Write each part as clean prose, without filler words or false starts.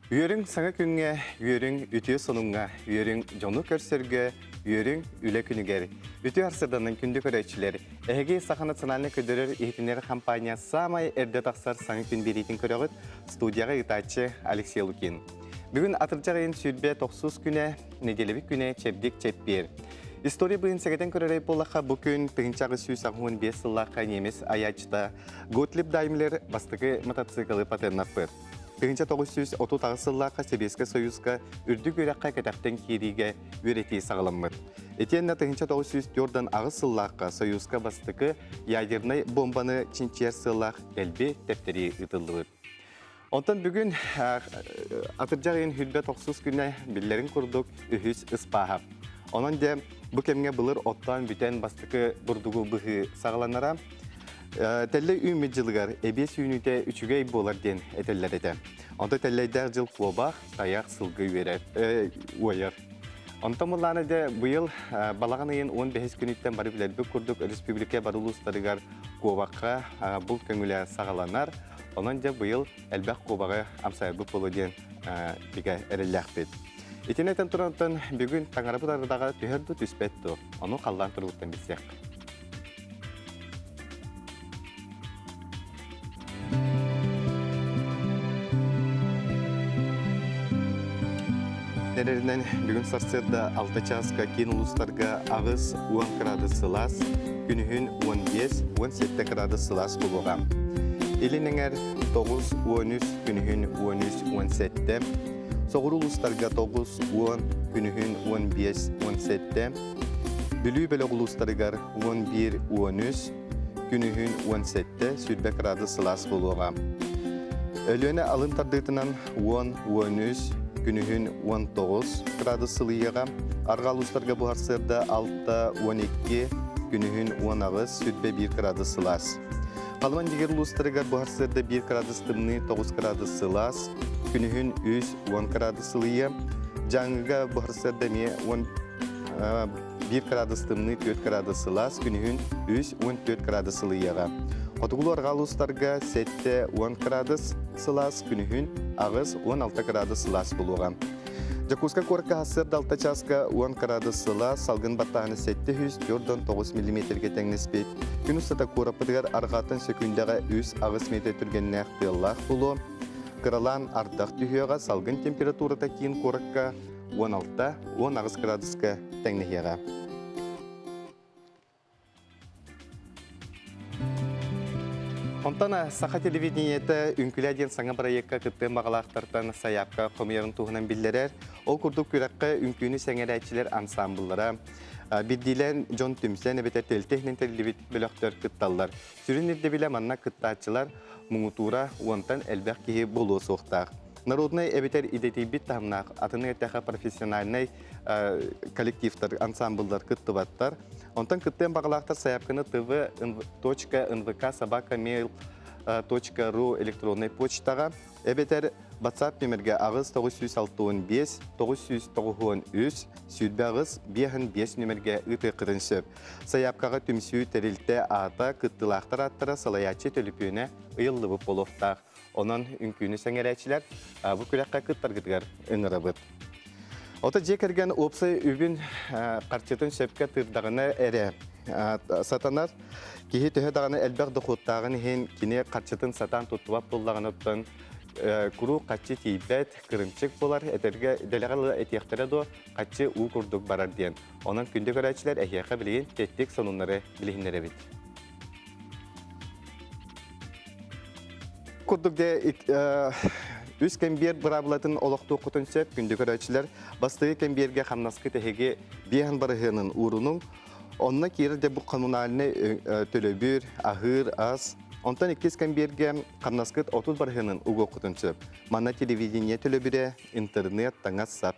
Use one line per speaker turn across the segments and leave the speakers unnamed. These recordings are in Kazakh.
Үйерің саңа күнге, үйерің үтіе соныңға, үйерің жону көрсерге, үйерің үлі күнігер. Үтіе арсырданын күнді көрәтшілер. Әге Саха национальный көдірер ехтінер компания самай әрді тақсар саңа күн берейтін көріғыт студияға ұтачы Алексей Лукин. Бүгін атырчағайын сүрбе 90 күне, неделевік күне чепдік чеппер. История бұйын сәгеден көререй болаққа бүкін 1915 сыллаққа немес аячта Готлиб Даймлер бастығы мотоциклы патеннаппыр. 1930 сыллаққа Себескі Союзға үрді көрәққа кәтәқтен кереге өреті сағылыммыр. Етенна 1904 ағы сыллаққа Союзға бастығы ядерный бомбаны чинчер сыллақ әлбе тәптері ұтылығыр. Онтан бүгін атыржағын хүлбе 90 күнне білерін күрдік үхіз ұспағап. Онан де бұл кемге бұлыр оттан бүтен бастығы бұрдығы бұғы сағыланара. Тәлі үмі жылғар әбес үйініте үшігей болар ден әтелер еті. Онда тәлейдер жыл қобақ таяқ сылғы өйер. Онда мұлланы де бұйыл балаған айын 15 күніттен бары білербі күрдік республика барылу ұстарығар қобаққа бұл көңілі сағаланар. Онан де бұйыл әлбәқ қобағы амсайбы болу ден бігі әрілләқ бет. Етенеттен тұрантын бүгін таңарабыдардағы түйерді түспетті. Оны қалдан тұрғыттан білсек. Нерерінен бүгін сарсырда 6 часқа кейін ұлыстарға ағыз 10 градус сылас, күнігін 15-17 градус сылас болуға. Елініңер 9-13, күнігін 13-17, соғыр ұлыстарға 9-10, күнігін 15-17, бүлі бөлі ұлыстарға 11-13, күнігін 17, сүрбе градус сылас болуға. Өліні алын тардығытынан 10-13, күнігін 19 градус сылыйыға, арғалыстарға бұғарсырда 6-12, күнігін 10 сүрбе 1 градус сылас. Қалыман дегер ұлыстарға бұғарсырда 1 градус тымны 9 градус сылас, күнігін 10 градус сылыйы, жаңыға бұғарсырда 1 градус тымны 4 градус сылас, күнігін 14 градус сылыйыға. Отығылу арғалыстарға 7-10 градус сылас, күнігін ағыз 16 градус сылас болуға. Жакуска корка хасырда 6 часқа 10 градус сылас, салғын баттағаны 709 мм-ге тәңнеспет. Күн ұстата корапыдығар арғатын сөкіндегі 100 ағыз метр түргеніне әқтеллақ болу. Қыралан ардақ түйеға салғын температурата кейін коракка 16-10 ағыз градусқа тәңнеге. Онтана Саха телевидениеті үнкіләден саңа проектқа күтті мағалақтартан саяпқа қомерін туғынан білдерер. Ол күрдік күрәққа үнкіні сәңәрәйтшілер ансамбыллара. Биддилен Джон Түмсен әбетер телтехнен телевид бөліқтер күтталар. Сүрін ерде біле манна күттачылар мұңытура онтан әлбәқ кейі болу соқтақ. Народный әбетер идетейбит тамнақ, атының әттәқі профессиональный коллективтар, ансамбылдар күттібаттар. Онтан күттен бағалақтар саяпқыны tv.nvk.mail.ru электронный почтаға әбетер WhatsApp номерге ағыз 965-993 сүрбе ағыз 5 номерге үті қырыншып. Саяпқаға түмсүй тәрілті ата күттілақтар аттыра салаячы төліпіне ұйылы болуқтақ. Онан үнкүйіні сәңерәтшілер бұл күрәққа күттарғыдығар үңірі Ота жекерген опсай үбін қарчетін сөпке тұрдағыны әрі сатанар. Кейі төхі дағыны әлбәқ дұқуттағын хен кене қарчетін сатан тұттывап болдағын өттін күру қатчы тейбәт кірімчік болар. Әтерге дәліғалы әтияқтары до қатчы ұл күрдік барар ден. Онан күнді көрәтшілер әхияқа білген тәттік сонунлары білгендері бет. Күрдікде үз кәмбер бұрабылатын олақты оқытын сөп күнді көрәтшілер бастығы кәмберге қамнасқы тәхеге бейін барығының ұрының. Онына керірде бұл коммунальны төлөбір, ағыр, аз. Онтан 2 кәмберге қамнасқы 30 барығының ұғы оқытын сөп. Мана телевидение төлөбірі, интернет, таңас сап,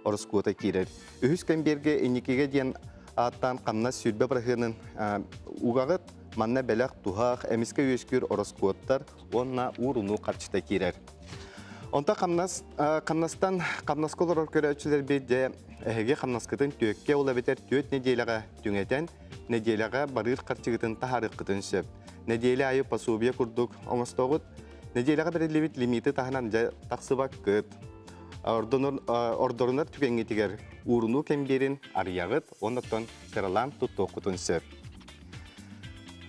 орыскуыта керір. Үз кәмберге енекеге ден аттан қамнас сүрбе барығының ұғағыт, манна бәләқ тухақ, әміске өскір орыскуыттар, онына ұрыну қарчыта керір. Онта қамнастан қамнасколар көрәтшілер бейде әйге қамнаскытын төкке ола бетер төт неделяға түңетен, неделяға барыр қарчығытын тахарық қытын сөп. Неделя айы пасубия күрдік оңыстауғыт, неделяға бір лимиті тахынан тақсыбақ күт. ордорунар түгеңгетигер уруну кемберин арыягыт, оннаттан сыралан туттуқутун сөп.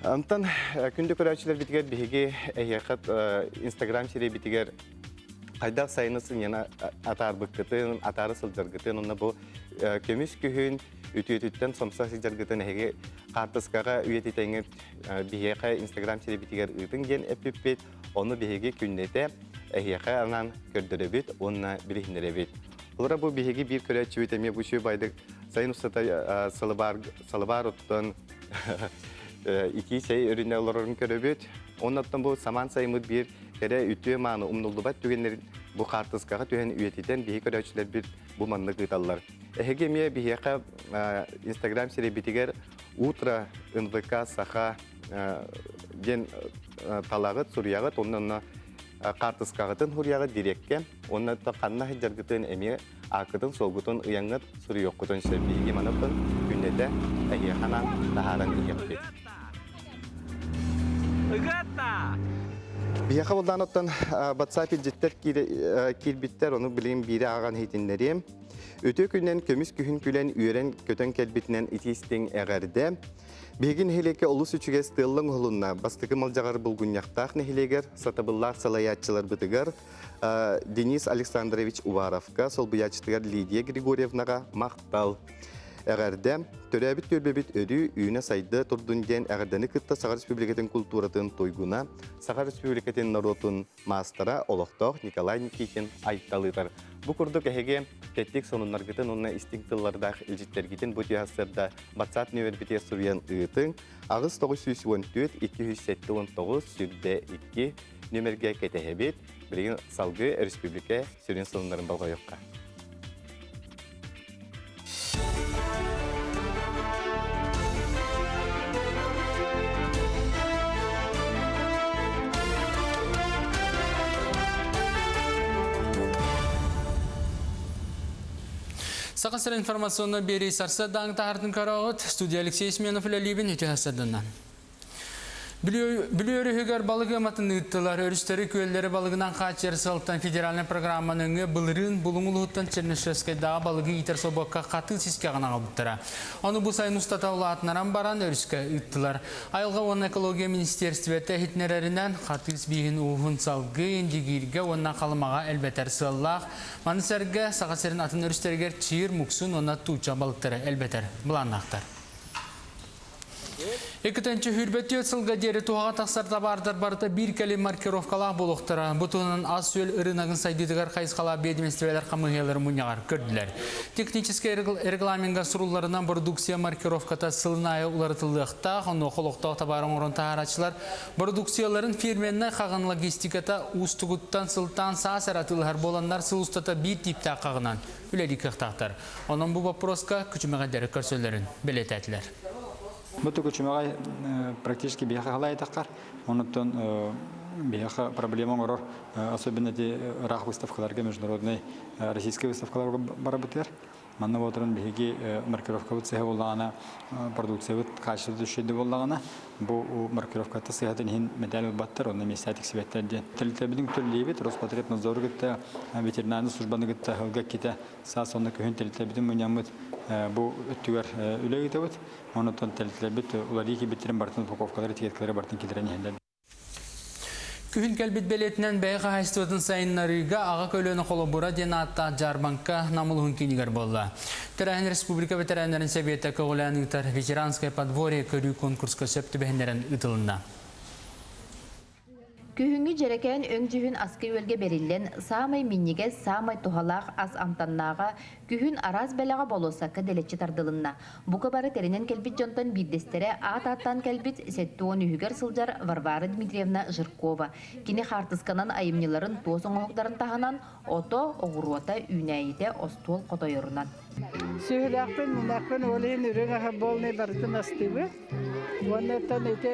Антан күнді көрәчілер бітігер бігі әйеқат Инстаграм шере бітігер қайдақ сайынысын ена атар бұққытын, атары сылжарғытын, онна бұл көміс күхін үті-үтіттен сомса сылжарғытын әйге қартысқаға үйететеңіп бігі Инстаграм шере бітігер ұйтын ген әппеппет, оны бігі күннеті әйеқі анан көрдірі онна бірігінері бет. Олара бұл бігі бір көрәчі өтеме бұшы байдық сайын ұстата салыбар ұттын iki şey ürünler olarak görübüt. Ondan bu saman sayımı bir kere ütüye manı umnuldubat tügenlerin bu kartızkağa tühen üyetiden bir körüçler bir bu manlık gıtallar. Ehegemiye bir yaka Instagram seri bitiger ultra NVK saha gen talağıt suriyağıt ondan kartızkağıtın huriyağıt direkke ondan da kanna hıcargıtın emiye akıtın solgutun ıyanıt suriyokutun şerbiyi manıptın gündede ehiyakanan daharan iyakbet. Biyaka buldan ottan WhatsApp cidder kilbitler onu bileyim biri ağan hitinleriyim. Öte günden kömüs kühün gülen üyeren köten kelbitinden itistin eğerde. Bigin hileke olus üçüge stılın hulunna bastıkı malcagar bulgun yaktaq nehileger satabıllar salayatçılar bıtıgar Denis Aleksandrovich Uvarovka sol bıyaçtıgar Lidia Grigorievnaga maqtal. Əgərdə törəbit törbebit ödü üyünə saydı turdun gen əgərdəni kıtta Sağa Respublikatın kulturatın toyguna Sağa Respublikatın narodun mastara oloqtaq Nikolay Nikitin ayttalıdır. Bu kurduk əgəgə tettik sonunlar gıtın onunla istinktillardaq ilcitler gitin bu tiyasırda Batsat Növerbetiye Suryan ıtın Ağız 914-207-19-2 nömerge ketehebit bilgin salgı Respublika Suryan sonunların balga yoqqa.
Сақасыр информационны бері сарса даңғыта артын қарауыт, студия Алексей Сменов үләлейбін өте асырдынан. Білуері хүгер балығы матын ұйттылар, өрістері көлдері балығынан қачер салтан федеральный программаның бұлырын бұлыңылығыттан Чернышевскайдағы балығы итер собаққа қатыл сеске ғана қалбыттыра. Оны бұл сайын ұстатаулы атынаран баран өріске ұйттылар. Айылға оны экология министерстветі хитнерерінен қатыл сбейін ұғын салғы ендегерге онына қалымаға әлбәтер сыллақ. Манысәрге сағасерін атын өрістергер чиыр мұқсын оны тұлча балықтары әлбәтер бұланнақтар. Екітінші хүрбетті өтсілгі дері туғаға тақсарда барда бір кәлі маркировкалақ болуқтыра. Бұтығынан аз сөл ұрынағын сайдыдығар қайысқала бедіместірелер қамығелер мұнияғар көрділер. Технический регламенға сұруларынан продукция маркировката сылынайы ұларытылдықта, оны қолуқтау табарын ұрын тағарачылар, продукцияларын фирменіне қаған логистиката ұстығыттан сылтан саас әратылығар боландар сыл ұстата бір типті қағынан үлелік қықтақтар. Оның бұл вопросқа күчімеға дәрі көрсөлерін білет әтілер.
Бұты көчімеғай практически бияқы қалай айтаққар. Онықтан бияқы проблема ғырор, особенно де рақ выставкаларға, международный российский выставкаларға бара бұтыр. Манна отырын бейге маркировка бұт сәе болағына, продукция бұт қашысы düşеді болағына, бұл маркировкаты сәйхатын ең медаль баттыр, оны месиятик себеттерден. Тілітәбінің түрлейбет, Роспотребнадзор гітті, ветеринарный службаны гітті, ғылға кеті, саа сонда көхін тілітәбінің мүнямыд, бұл өттігер үлі гіті бұт. Онытын тілітәбет, олар екі беттерін бартын упаковкалары, етикеткалары бартын кетірен еңдәді.
Күхін кәлбет белетінен бәйға хайстуатын сайынларыға аға көліні қолы бұра ден атта жарбанка намылығын кенігер болды. Түрәхін Республика ветеранларын сәбеті көғыляныңтар ветеранскай подворье көрі конкурсқа сөпті бәхіндерін ұтылында.
Күхүнгү жерекен өңжүхүн аскы өлге берилен самай минниге самай тухалақ аз антаннаға күхүн араз бәліға болосақы делетчі тардылынна. Бұқы бары терінен кәлбит жонтан биддестері ат-аттан кәлбит сәттуон үйігер сылжар Варвара Дмитриевна Жиркова. Кені қартысқанан айымнеларын тосын оңықтарын тағынан ото оғыруата үйнәйіде остуол қотойырынан.
Сүйіләқпен, мұнақпен олейін үріңі болны барытын астыбы. Оннаттан өте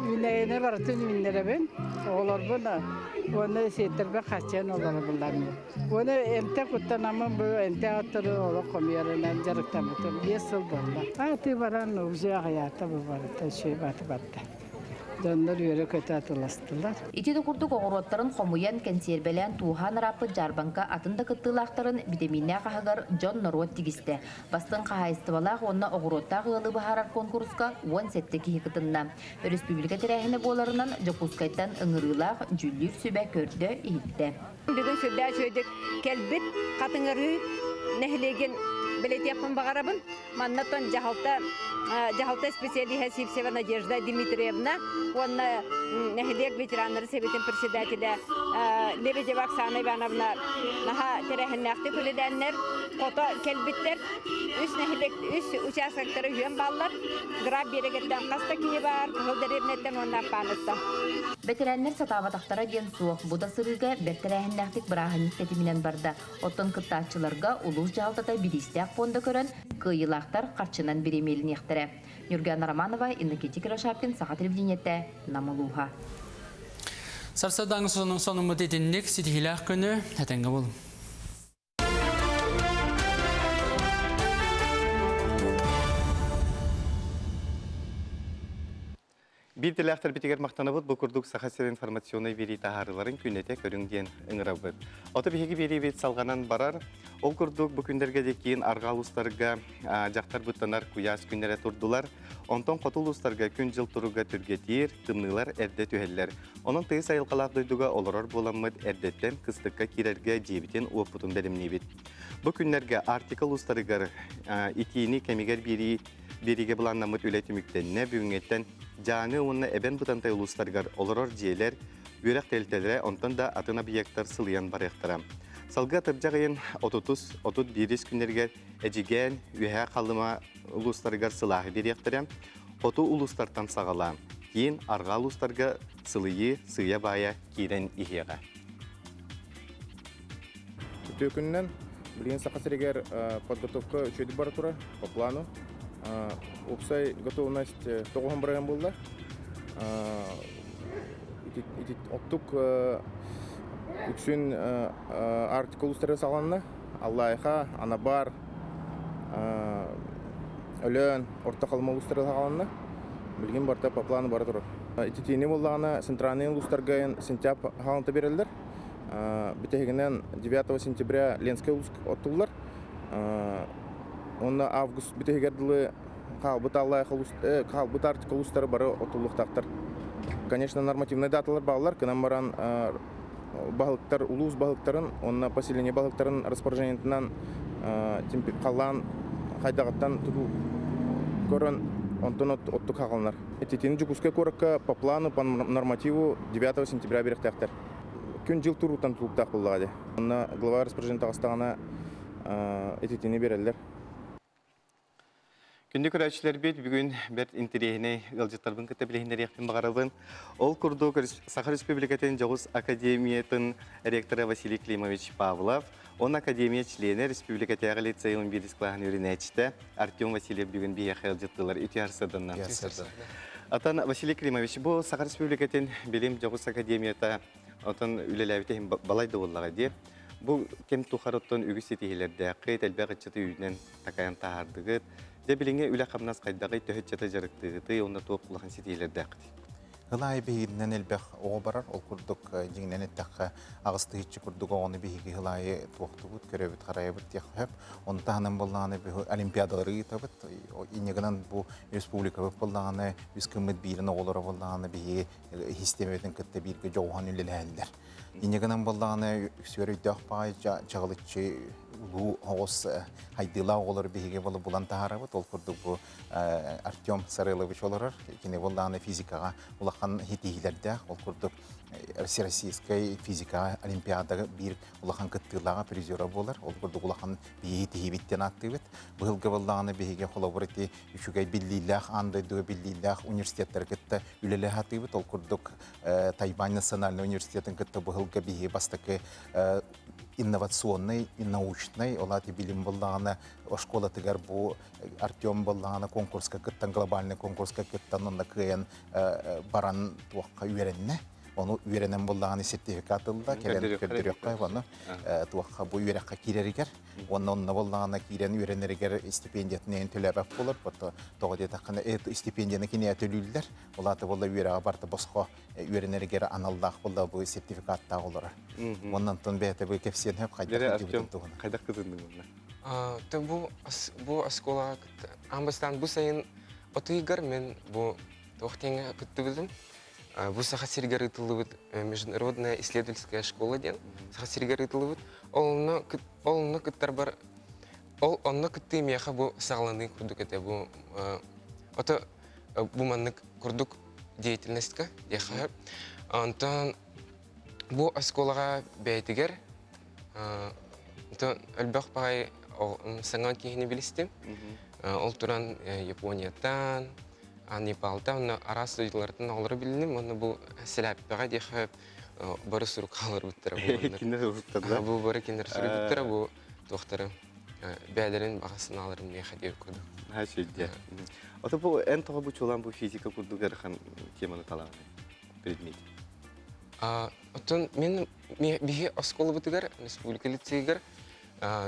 үйнәйіне барытын үйнеребен. Олар бұна, оны сеттербе қачен олар бұларыны. Оны әмте құттанамын бұл әмте аттыры олы қомиярынан жарықтан бұтын. 5 жыл болды. Аты баран ұзы ағаята бұл барыты, шөй баты батты. Доннор үйрі көті атыластылар.
Ити докурдук оғыроттарын хомуян кенсербелен тухан рапы жарбанка атында кыттылақтарын битаминне қағығар Джон Норот тигісті. Бастың қағайыстыбалақ онна оғыротта ғылы бағарар конкурска 10 сетті кейі кытынна. Республика тірәхіні боларынан жокускайттан ыңырылақ жүллер сөбә көрді иітті.
Бүгін сүрдә сөйдік кәлбіт қатыңыры нәхілеген білетепін бағарабын. Маннаттан жағалта специалиха Сипсева Надежда Дмитриевна, онна нәхілек ветеранлары Советин председателя Лебедева Оксана Ивановна, наха тәрәхіннәқті көледәнлер, қото кәлбіттер, үс нәхілек, үс участоктары жүйен баллар, граб берегеттен қаста кейі бар, қылдыребнеттен ондан панытта.
Ветераннер сатабатақтара ген суық бұда сырыға бәртірәхіннәқтік бірағынық тетімінен барды. Оттон кыттачыларға улуыз жағалтата бірістәк фонды көрін кыйылақтар қарчынан беремелін ектірі. Нюргена Романова, Иннокентий Кирошапкин, Саха телевидениетте, Намалуха.
Сарсадаң сонымы детінлік сетихилақ күні әтәңгі болым.
Bir diləklər bitigər maqtanabıd bu kurduk saxasir informasyonu veri taharıların künnete körüngden ıngırabıd. Otu bihigi veri vet salganan barar, ol kurduk bu kündərgə dekeyin argal ustarga jaqtar buttanar kuyas künnere turdular, onton qotul ustarga kün jıl turuga türgetir, tımnılar erde tüheller. Onun tığı sayılqalaq duyduga oloror bolamıd erdetten kıstıkka kirerge jebiten oputun belimnebit. Bu künnərgə artikal ustarıgar itini kemiger berige bulanamıd ületimüktenine büyüngetten Canı onunla eben butantay uluslargar oloror jiyeler, yürek teltelere ondan da atın obyektler sılayan barıqtıram. Salga tırcağıyın 30-31 günlerger ecigen ühe kalıma uluslargar sılahı direktiram, otu uluslardan sağalam. Keyin arga uluslarga sılıyı sığıya baya kiren ihiyega.
Tökünden bilген сахасырегер подготовка үчөйді бара тура по плану. Общая готовность тоғын бірген болды. Оттук үксін артикулустары сағанына Аллайха, Анабар, Өлен, орта қалма улустары сағанына білген барта по плану бара тура. Итетейіне болдағына центральный улустарғайын сентябрь қаланта берелдер. Бітегінен 9 сентября Ленская улус оттулар. Онна август бітегерділі қалбыт артикул улустары бары оттулықтақтар. Конечно, нормативный даталар бағылар, кінен баран бағылықтар, улус бағылықтарын, онна поселение бағылықтарын распоряжениетінен қалан қайдағаттан тұту көрін, онтын отту қағылынар. Тетені жүкіске көріккі по плану, по нормативу 9 сентября беректақтар. Күн жыл тұруттан тұлықтақ болдағады. Онна глава распоряжениет ағыстағына ететені берелдер.
Күнді көрәтшілер бет бүгін бір интерегіне ғалжыттарбын күтті білігіндер яқтың бағарылын. Ол күрді Саха Республикатын Жоғыз Академиятын ректоры Василий Климович Павлов, он академия члені Республикаты ағы лицейін беріс клағын өрін әчті. Артем Васильев бүгін бейе ғалжыттылар үті арсыдыннан. Атан Василий Климович, бұл Саха Республикатын білім Жоғыз Академията отын үлеләбітен балайды олаға де. Бұл кем тұқароттың үгіс етігілерді қайт әлбәқ үтчеті үйінен тақаян тағардығыд. Де біліңе үлі қамнас қайдағай төхетчеті жарықтығыды, онда тоқ құлаған сетігілерді әқті.
Ғылай бейгінен әлбәқ оғы барар, ол күрдік жеңнен әттәққа ағысты етші күрдік оғыны бейгі ғылайы туақты бұд, көребіт қарайы бұд тек оны тағынан болағаны олимпиадалары етабыд, инегінен бұл республика бұд болағаны, біз күміт бейірін оғылары болағаны бейгі хистеметін күтті бейгі жоғын үлілі әлдер. Инегінен болағаны үксері дөқ бай жағылытшы улуу оғыз хайдыла оғылары бейге болы бұлан тағарабыд, ол күрдік бұл Артем Сарылович оларыр, кені болағаны физикаға улақан хетигілерді, ол күрдік Российская физика олимпиадаға бір улақан күттілаға призера болар, ол күрдік улақан бейге тегебеттен аттыбыд. Бұғылғы болағаны бейге қолабырыты үшігай биллилях, андайдығы биллилях университеттер күтті үлелі аттыбыд, ол күрдік Тайбань национальный университетін күтті бұғылғы бейге бастықы инновационный и научный, олати билим болдағаны школа тігер бұл Артем болдағаны конкурска күттен, глобальный конкурска күттен, онда күйен баран туаққа үйеренне. Onu üyerenen bolağını sertifikatılda kelen kördürüyor onu tuakka bu üyerekka kireriger. Onunla bolağına kiren üyereneriger stipendiyatını en tülebep olur. Botu toğudet hakkında stipendiyatını kine tülüller. Olatı bolla üyere abartı bosko üyereneriger anallah bolla bu sertifikatta olur. Ondan ton bete bu kefsiyen hep
Dere kaydak kızındın onlar.
Bu askola ambastan bu sayın otuygar men bu tohtенga күттүбүдүм. Бу сахасиргер ытылыбыт международная исследовательская школа ден. Сахасиргер ытылыбыт. Олны кыттар бар. Онны кытты мияха бу сагланы курдук эте бу ото бу маннык курдук деятельностька яха. Антон бу асколага бейтигер. Антон албах пай саңан кихини билистим. Ол туран Япониятан, Непалтан арас студиялардан алыры билинем. Оны бу селаппага дехеп бары сурук алыр буттара бу.
Кинер уртада.
Бу бары кинер сурук буттара бу доктор бәлерин багасын алырын меха деп көрдүк.
Ha şeyde. Ota bu en toğa bu çolan bu fizika kurdugar han temаны талабы. Предмет.
Отон мен биге осколы бутыгар республика лицейгар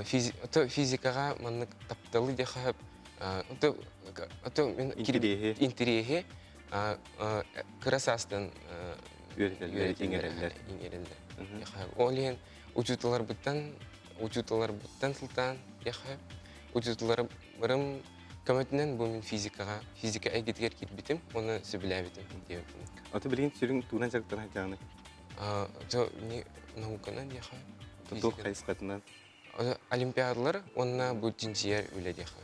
физикага маннык тапталы дехеп ото мен интерехе красастан
Öğretmenler.
Олен учуталар буттан сылтан яхап учуталарым көмөтүнөн бу мен физика эгитер кирбитим, оны сөбүлө битим деп.
Ota bilgin sürün tuğdan çaktan hacağını.
Жо не науканан яхап.
Tuğ kayıskatından.
Олимпиадалар, онна бу жинжер үле яхап.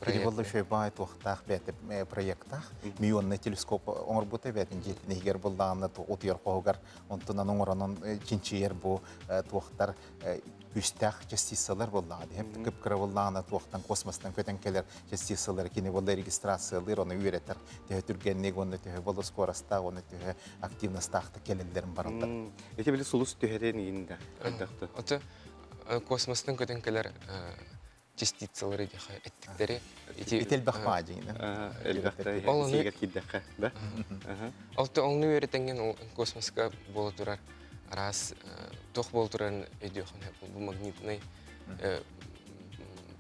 Переводный шейбайт вахтах бетеп проектах миллионный телескоп оңорбута бетин жетинегер булданы отуяр когар онтунан оңоронон чинчиер бу туактар үстах частицалар буллады. Хеп кыпкыра булланы туактан космостан көтөнкелер частицалар кини булды регистрациялар оны үйрөтөр. Тээ түргеннег оны тээ боло скороста оны тээ активностахта келелерин барында.
Эти били сулус төһөрен ийинде. Кайдакты.
Ото космостан көтөнкелер частицалары диха эттиктери
Ител бахмаҗин.
Элбәттә.
Олны-
Сигер киддәккә, да?
алты олны үйрөтенген ол космоска боло турар раз тох боло турар эдиохан бу магнитный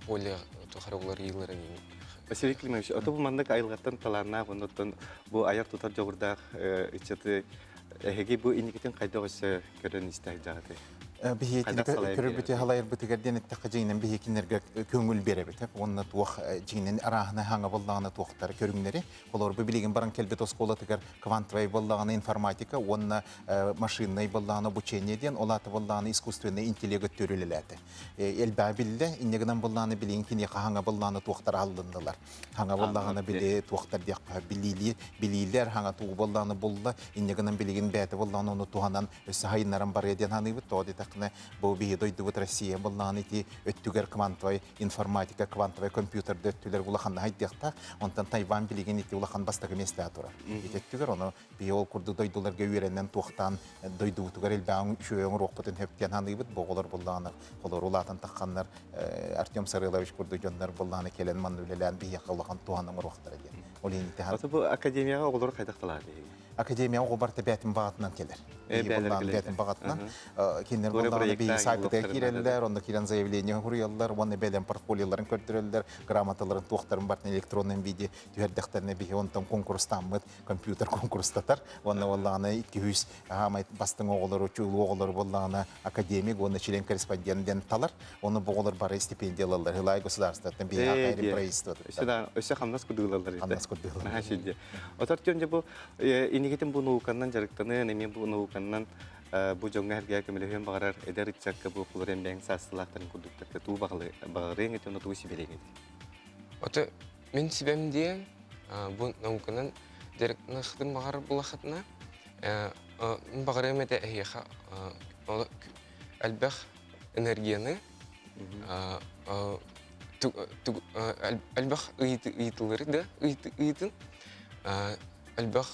поле тохарулар йылларын.
Василий Климович, ото бу мандык айылгаттан таларына онтон бу аяк тутар жогурдак ичети эһеги бу иникетен кайда гыса көрөн истәк жагаты.
Бихи көрбүтө халайыр бүтүгерден иттакыжыйнан бихи кинерге көңүл беребит. Онны туох жинен арахына хаңа боллагына туохтар көрүңнери. Олар бу билеген баран келбет оскола тигер квантовый боллагына информатика, онны машинный боллагына обучение ден, олаты боллагына искусственный интеллект төрүлеләте. Элбә билде иннегенен боллагына билеген кине хаңа боллагына туохтар алындылар. Хаңа боллагына биле туохтар дияк билилер хаңа туу боллагына булды. Иннегенен билеген бәте боллагына оны туганан өсө хайнаран бар еден ханыбыт тоди бу бийдойду бут Россия булланы ти өттүгер квантовый информатика, квантовый компьютер дөттүлөр булаханна хайдыкта, онтан Тайван билеген ити булахан бастагы месте атура. Итеттүгер оны биол курду дойдуларга үйренен туктан дойду бутугар элбаң шөйөң рокпутун хептен ханыбыт боголор булланы. Колор улатын такканнар Артем Сарылович курду жондар булланы келен маннулелен бия калган туганын роктары ден. Ол инте
Ото бу академияга олор кайдакталар дейги.
Академия оғыбарты бәтін бағытынан келер. Бәтін бағытынан. Кендер
Көрі
болдағаны бей
проекттар,
сайпыда
блоктарында,
кирелілер, онда кирен заявление құриялар, оны бәлен портфолияларын көрдірелілер, грамоталарын туақтарын бартын электронный виде түйердіқтеріне бей онтан конкурстан мұд, компьютер конкурстатар. Оны болдағаны 200 бастың оғылары, чуылы оғылары болдағаны академик, оны член корреспондентден талар, оны бұғылар бары стипендиялалар, Хилай государствотын бей ақайрын происты.
Өсө хамнас кудугалар.
Хамнас кудугалар.
Ха шиде. Отар жөнҗө бу инигетин бу науканнан жарыктаны, немен бу науканнан бу жоңга хәргә көмелөһөн багарар эдер ичәккә бу кулырен бәң саслактан кудуктакка туу багырын этен туу сибелеге.
Ото мен сибем диен бу науканан директны хыдым багар булахатна багарым эте эһиха албах энергияны албах ыйтылары да ыйтын албах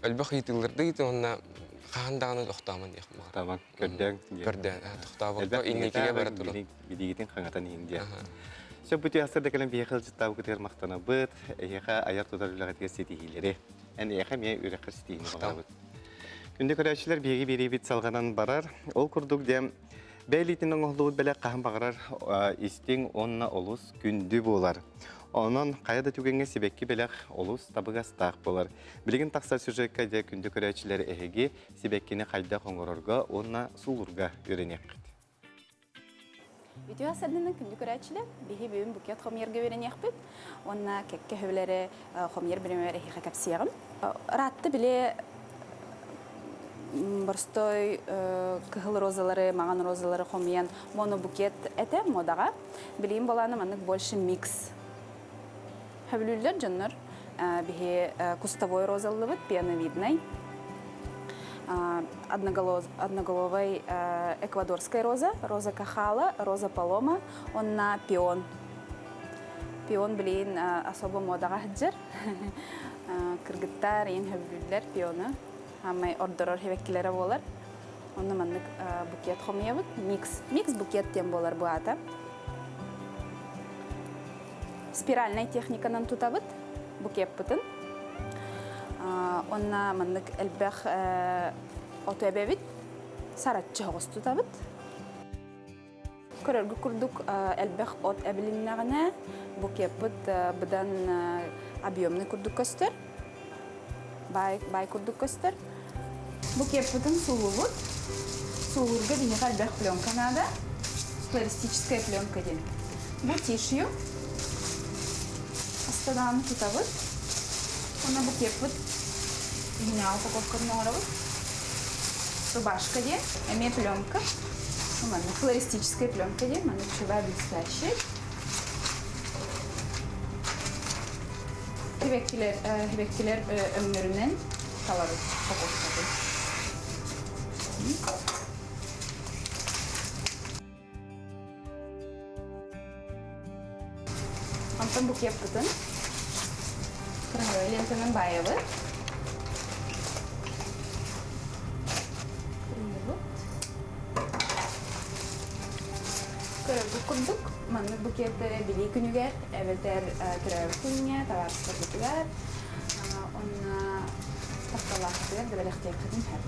албах ыйтыларды ыйтын онна хандаганы тохтаман дияк бар.
Тамак көрдәң.
Көрдән тохтабы иннекеге бара турат.
Бидигитин хаңатан инде. Şu bu tiyasırda gelen bir yakıl çıttağı kıtır maqtana bıt, eyaka ayar tutar ülağıtıya setihileri. En eyaka miye ürekir setihini bağa bıt. Günde körәçilер беги бери бит салганан барар. Ол курдук дем бәйлитинең оглуы белә каһам багарар истиң онна олус күндү булар. Онон каяда түгәнгә себекки беләк олус табыгас так булар. Билеген такса сюжетка дә күндө көрәчиләр эһеге себеккине кайда коңгорорга, онна сулурга өйрәнәк.
Видео сәднең күндү көрәчиләр биһи бүген букет хомьерге өйрәнәк бит. Онна кәккә хәвләре хомьер биремәре хәкәп капсыягым. Ратты биле Борстой кыһыл розалары, маған розалары хомьян монобукет әтә модага. Билим баланы манык больше микс. Хәвлүлләр җаннар биһи кустовой розалы бит, пеновидный. Одноголовый эквадорская роза, роза кахала, роза палома, онна пион. Пион билин особо модага һәҗер. Кыргыттар ин хәвлүлләр пионы. Хамай ордорор хевеккилері болар. Оны маннык букет хомиябыт. Микс букет тем болар bu ата. Спиральный техниканан тутабыт. Букет бутын. Онна маннык элбэх отөбебит. Саратчы хоғыз тутабыт. Көрөргү курдук элбэх от эбилиннағына букет бут бұдан объемный курдук көстер. Бай курдук көстер. Букет бутын сулубут. Сулурга дine кальбэх пленка надо. Флористическая пленка ден. Бу тишью. Астадан тутабыт. Она букет бут. Дine упаковка норабыт. Рубашка ден. Эме пленка. Флористическая пленка ден. Она чувая блестящая. Hibekkiler ömründen kalarız. Antam buk yaptın. Kırmızı lentinin bayağı. Kırmızı kurduk. Manlık buketleri bili günüger. Evvelter türevkunnya, tavarıslar bitiler. Ona tahtalaştırır da böyle ihtiyar kadın hep.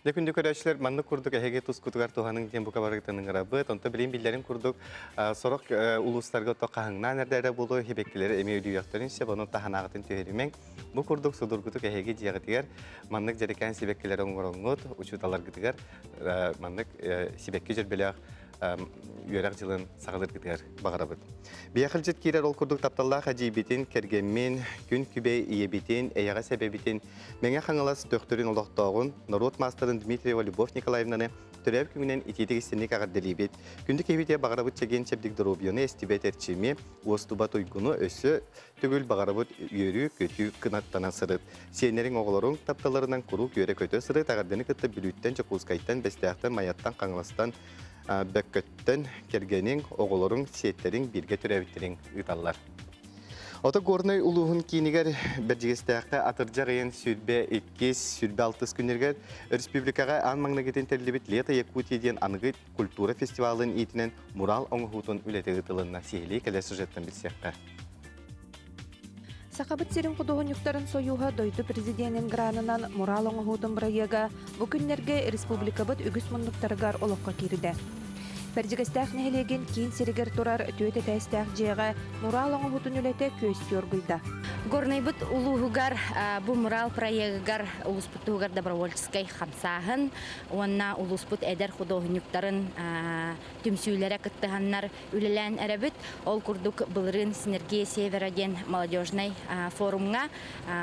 Күндү көрәчләр манны курдук әһеге тус кутугар туһаның ден бука барыгытының рабы тонта билим билләрен курдук сорок улустарга токаһыңнан нәрдәре булу хибеккиләре эме үдүяктарын себону таханагытын төһәримен бу курдук судургутук әһеге диягытыгар маннык жерекән сибеккиләре оңгороңгот учуталар гытыгар маннык сибекке жербеләк үйәрәк жылын сағылыр кітер бағарабыд. Бияқыл жет кейлер ол күрдік тапталла қажибетін, кергенмен, күн күбей иебетін, әйяға сәбәбетін, мәңе қаңылас төқтірін олықтауын, народ мастерын Дмитриева Любовь Николаевнаны түрәп күңінен итетік істенік ағарделейбет. Күнді кебете бағарабыд чеген чәбдік дұробионы әстібет әрчеме, уыстубат ұйгыны өсі түгіл бағарабыд үйері көтü кынаттана сырыд. Сенерің оғыларың тапталарынан құрук үйері көті сырыд ағардені күтті білуттен, жықуызқайттан, бәстіяқтан, маяттан, қаңыластан, бәккөттен кергенің, оғылырың, сеттерің, бірге түрәбіттерің ұйталар. Ота горной улуғын кейінігер бәржігестіяққа атыржағайын сүрбе 2, сүрбе 6 күнергер республикаға анмаңна кетін тәрлібіт Лето Якутия анығы культура фестивалын етінен мурал оңғытын үлеті ғытылына сейлей кәлі сюжеттен білсеққа.
Сақабыт серін құдығын юқтарын союға дойды президентін гранынан мурал оңғытын бірайыға бүкінлерге республикабыт үгіс мұндықтарығар олыққа керді. Бәржігістәқ нәхелеген кейін серігер тұрар төйті тәстәқ жеға мурал оңғытын үлеті көстер гүлді.
Горнайбыт улуғығар бұ мурал проегігар улуспыттығығар добровольческой хамсағын, онна улуспыт әдер құдығынюктарын түмсүйлері кыттығаннар үлелән әрәбіт, ол күрдік бұлырын Синергия Североден молодежный форумға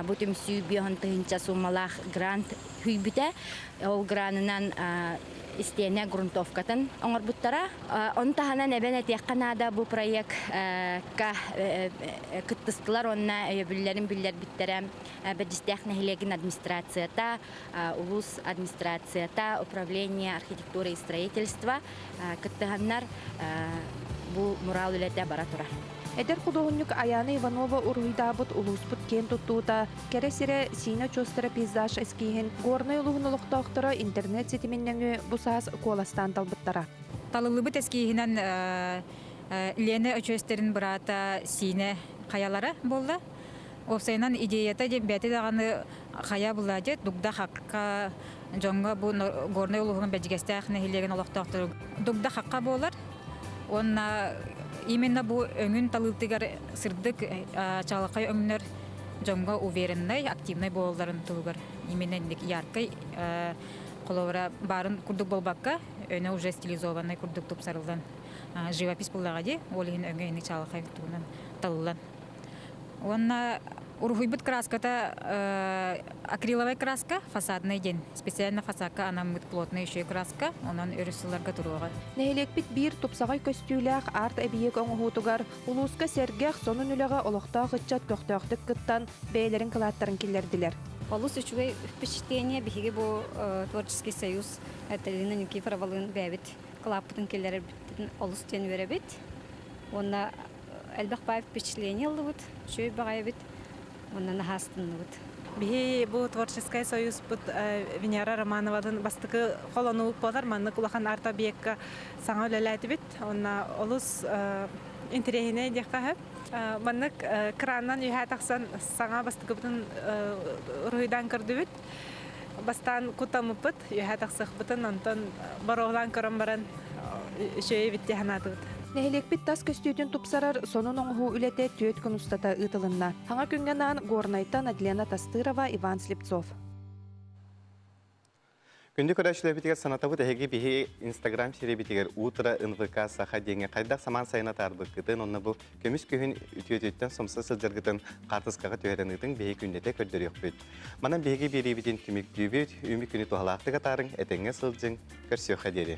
бұ түмсүй биоғынтығынша сумалақ грант хүйбіті, ол гранынан истене грунтовкатын оңор буттара. Он таханан эбен этекканада бу проект кыттыстылар онна өйөбүллерин биллер биттерем бедистех нехилегин администрацията, улус администрацията, управление архитектуры и строительства кыттыганнар бу мурал үлете бара тура.
Эдер художник Аяна Иванова уруйдабыт улуспут кен туттуута, кересире сина чостара пейзаж эскиһин горный улугунулуктоохтора интернет сетименнеңі бусаас куоластан талбыттара.
Талылыбыт эскиһинен Лена өчөстерин бурата сине каялары болду. Осайнан идеята деп бәте даганы кая булады, дугда хакка жонга бу горный улугун бәҗигәстәх нәһилеген олоктоктор. Дугда хакка болар. Онна именно бу өңүн талылтыгар сырдык чалакай өңнөр жонга уверенный, активный болдарын тулгар. Именно яркый коловра барын курдук болбакка, өне уже стилизованный курдук тупсарылдан. Живопись буллагади, олин өңөйни чалакай тунан талылан. Онна ургуйбут краската акриловая краска, фасадный ден. Специально фасадка анамыт плотный еще краска, онан өрүсүларга туруга.
Нәһилекпит бир тупсагай көстүүләк арт әбиек оңуһутугар улуска сергех сонун үлеге олохтаа гытчат көктөктүк кыттан бәйләрен кылаттарын киллердилер.
Полус учугай впечатление биһиги бу творческий союз Катерина Никифоровалын бәбит клаппытын келләре бит олус тен беребит. Онна элбах бай впечатление алды чөй багай бит. Онна нахастын бит.
Биһи бу творческий союз бут Венера Романовадан бастыкы холонук болар, манны кулахан арта биекка саңа өлеләйти бит. Онна олус интерегине дияққа маннык краннан үйә тақсан саңа бастыкы бутын руйдан кырды бит. Бастан кутамы бит, үйә тақсық бутын, антон бароғлан көрін баран шөй бит дияқанады бит.
Нәһилекпит тас көстүүтүн тупсарар сонун оңуһу үлете төт күн устата ытылынна. Хаңа күнгенан горнайтан Адлена Тастырова, Иван Слепцов.
Күнді көрәшілер бітігер санатабыт әйге бігі Инстаграм сері бітігер утра НВК саха денге қайдақ саман сайына тардық кітін, онны бұл көміс күйін үтіөтеттен сомсы сылжыргытын қартысқаға түйерінігдің бігі күндете көрдір еқ бүт. Манан бігі бері бітін күмік дүйбет, үмі күні туғалақтыға тарын әтеңе сылжың көрсеуға дері.